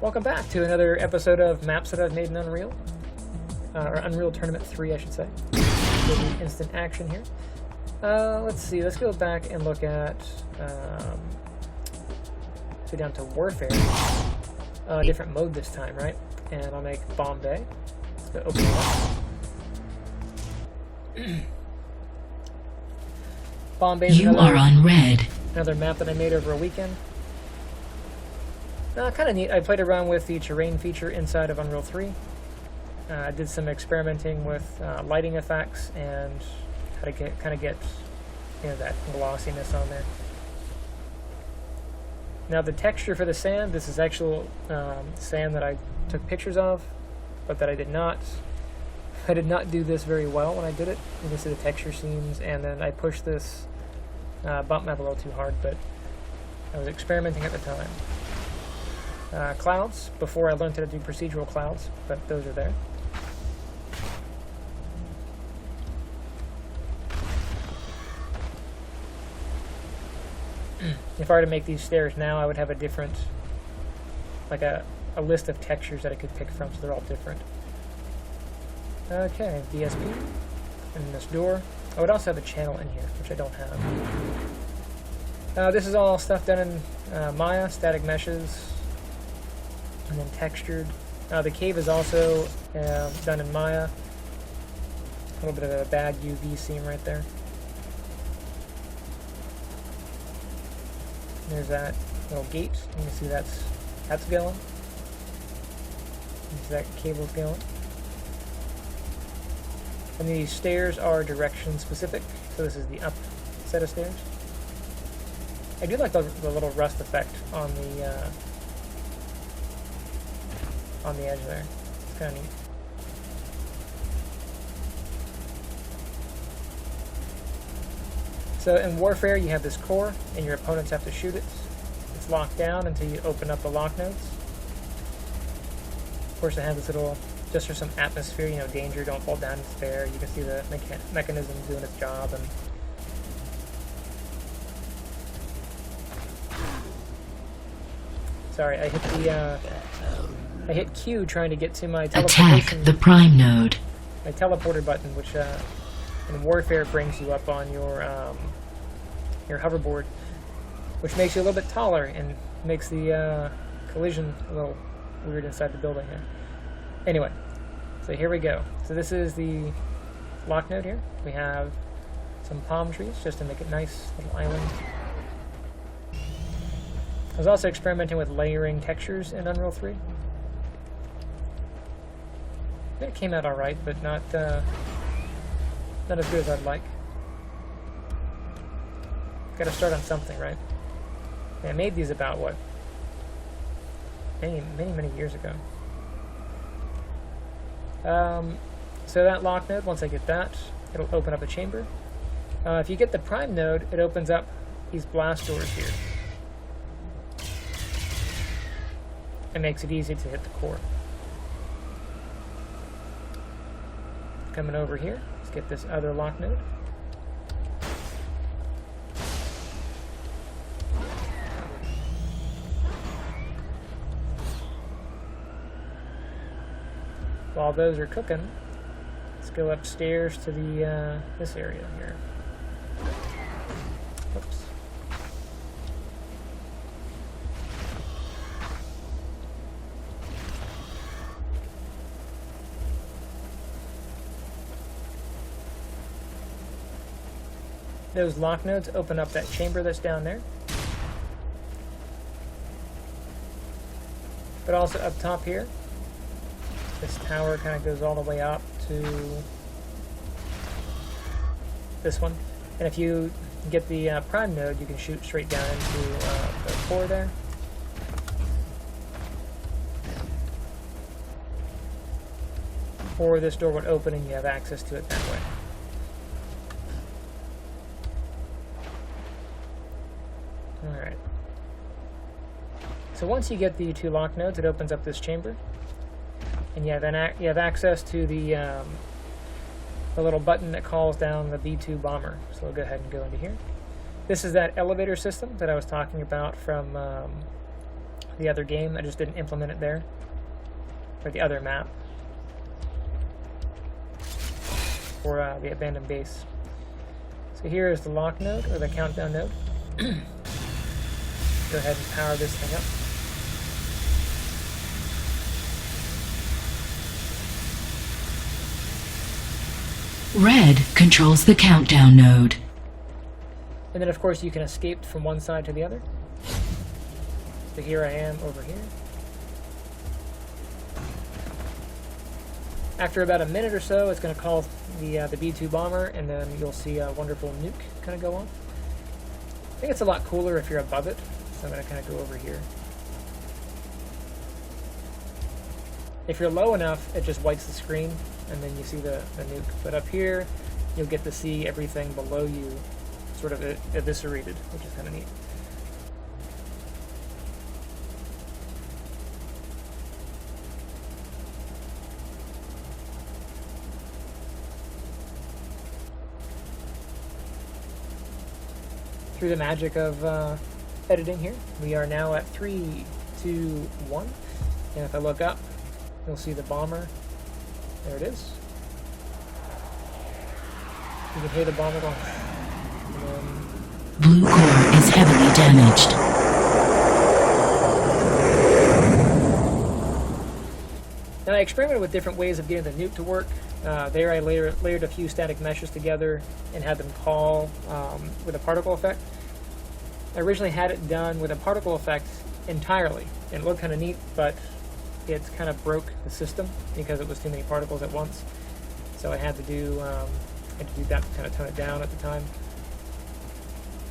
Welcome back to another episode of maps that I've made in Unreal. Or Unreal Tournament 3, I should say. We'll do instant action here. Let's see, let's go back and look at... go down to Warfare. Different mode this time, right? And I'll make Bombay. Let's go open it up. Bombay's you are on red. Another map that I made over a weekend. Kind of neat. I played around with the terrain feature inside of Unreal 3. I did some experimenting with lighting effects and how to kind of get that glossiness on there. Now the texture for the sand, this is actual sand that I took pictures of, but that I did not do this very well when I did it. You can see the texture seams, and then I pushed this bump map a little too hard, but I was experimenting at the time. Clouds, before I learned how to do procedural clouds, but those are there. If I were to make these stairs now, I would have a different, like a list of textures that I could pick from, so they're all different. Okay, DSP, and this door. I would also have a channel in here, which I don't have. This is all stuff done in Maya, static meshes, and then textured. The cave is also done in Maya. A little bit of a bad UV seam right there. There's that little gate. You can see that's going. You can see that cable's going. And these stairs are direction specific, so this is the up set of stairs. I do like the little rust effect on the edge there. It's kind of neat. So in Warfare, you have this core, and your opponents have to shoot it. It's locked down until you open up the lock nodes. Of course, it has this little, just for some atmosphere, danger, don't fall down, it's there. You can see the mechanism doing its job. And sorry, I hit Q trying to get to my teleportation. Attack the prime node. My teleporter button, which in Warfare brings you up on your hoverboard, which makes you a little bit taller and makes the collision a little weird inside the building there. Anyway, so here we go. So this is the lock node here. We have some palm trees just to make it nice, little island. I was also experimenting with layering textures in Unreal 3. It came out alright, but not as good as I'd like. Gotta start on something, right? Yeah, I made these about, what? Many years ago. So that lock node, once I get that, it'll open up a chamber. If you get the prime node, it opens up these blast doors here. It makes it easy to hit the core. Coming over here, let's get this other lock node. While those are cooking, let's go upstairs to the this area here. Oops. Those lock nodes open up that chamber that's down there. But also up top here, this tower kind of goes all the way up to this one. And if you get the prime node, you can shoot straight down into the core there. Or this door would open and you have access to it that way. Alright. So once you get the two lock nodes, it opens up this chamber. And you have access to the little button that calls down the B-2 bomber. So we'll go ahead and go into here. This is that elevator system that I was talking about from the other game. I just didn't implement it there. Or the other map. For the abandoned base. So here is the lock node, or the countdown node. Go ahead and power this thing up. Red controls the countdown node. And then of course you can escape from one side to the other. So here I am over here. After about a minute or so, it's going to call the B-2 bomber, and then you'll see a wonderful nuke kind of go on. I think it's a lot cooler if you're above it, so I'm going to kind of go over here. If you're low enough, it just whites the screen, and then you see the nuke. But up here, you'll get to see everything below you sort of eviscerated, which is kind of neat. Through the magic of editing here, we are now at 3, 2, 1. And if I look up, you'll see the bomber. There it is. You can hear the bomber going. And then Blue core is heavily damaged. and I experimented with different ways of getting the nuke to work. There I layered a few static meshes together and had them call with a particle effect. I originally had it done with a particle effect entirely, and it looked kind of neat, but it kind of broke the system because it was too many particles at once. So I had to do that to kind of tone it down at the time.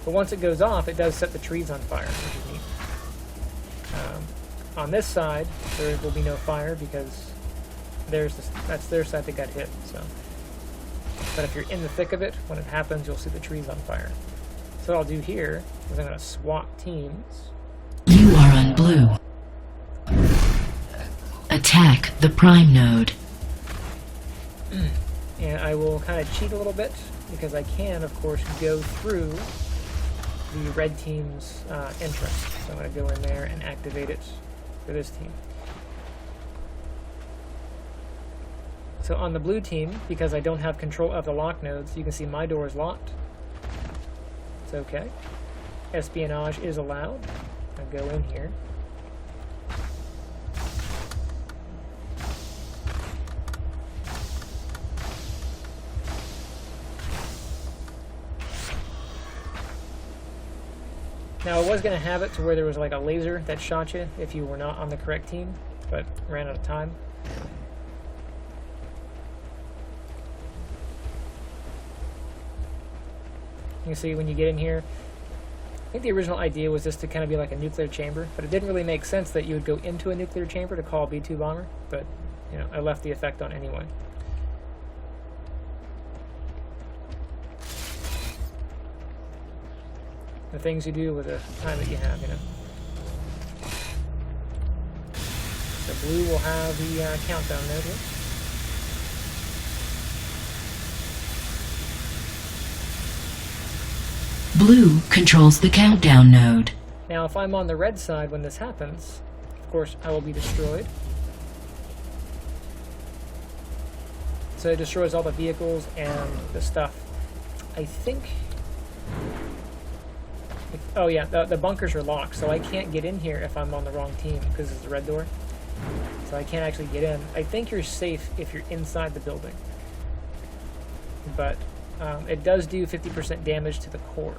But once it goes off, it does set the trees on fire, which is neat. On this side, there will be no fire because that's their side that got hit. So, but if you're in the thick of it, when it happens, you'll see the trees on fire. So what I'll do here is I'm going to swap teams. You are on blue. Attack the prime node. And I will kind of cheat a little bit because I can, of course, go through the red team's entrance. So I'm going to go in there and activate it for this team. So on the blue team, because I don't have control of the lock nodes, you can see my door is locked. It's okay. Espionage is allowed. I'll go in here. Now I was going to have it to where there was like a laser that shot you if you were not on the correct team, but ran out of time. You can see when you get in here, I think the original idea was just to kind of be like a nuclear chamber, but it didn't really make sense that you would go into a nuclear chamber to call a B-2 bomber, but you know, I left the effect on anyway. The things you do with the time that you have, you know. So blue will have the countdown node here. Blue controls the countdown node. Now if I'm on the red side when this happens, of course I will be destroyed. So it destroys all the vehicles and the stuff. I think... oh yeah, the bunkers are locked, so I can't get in here if I'm on the wrong team, because it's the red door. So I can't actually get in. I think you're safe if you're inside the building. But it does do 50% damage to the core.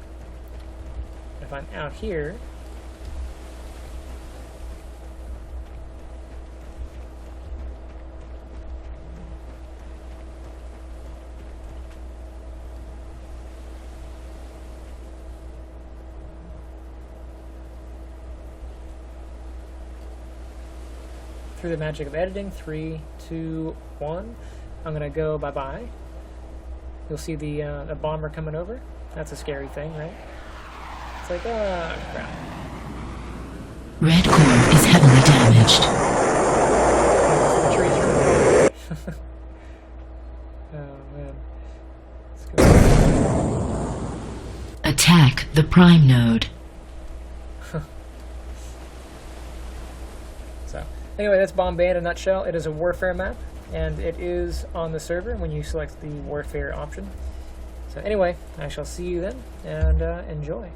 If I'm out here... through the magic of editing, 3, 2, 1. I'm gonna go bye-bye. You'll see the bomber coming over. That's a scary thing, right? It's like, crap. Red core is heavily damaged. The trees are oh man. Let's go. Attack the prime node. So anyway, that's Bombay in a nutshell. It is a warfare map, and it is on the server when you select the warfare option. So anyway, I shall see you then, and enjoy.